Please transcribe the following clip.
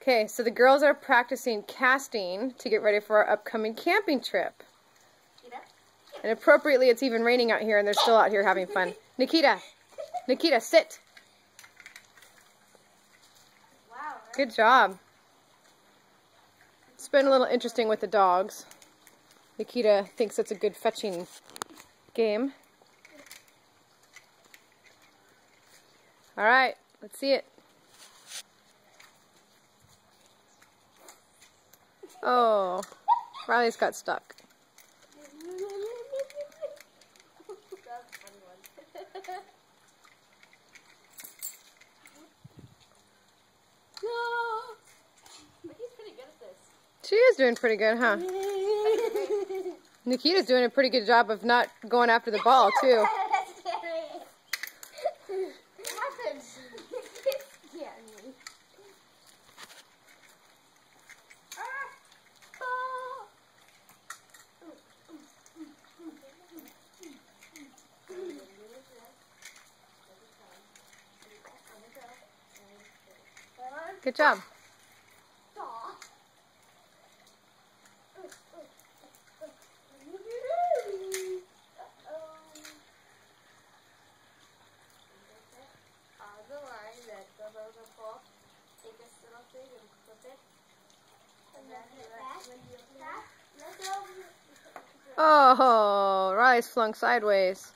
Okay, so the girls are practicing casting to get ready for our upcoming camping trip. And appropriately, it's even raining out here, and they're still out here having fun. Nikita! Nikita, sit! Good job. It's been a little interesting with the dogs. Nikita thinks it's a good fetching game. Alright, let's see it. Oh, Riley's got stuck. She is doing pretty good, huh? Nikita's doing a pretty good job of not going after the ball, too. Good job. Oh, Riley's flung sideways.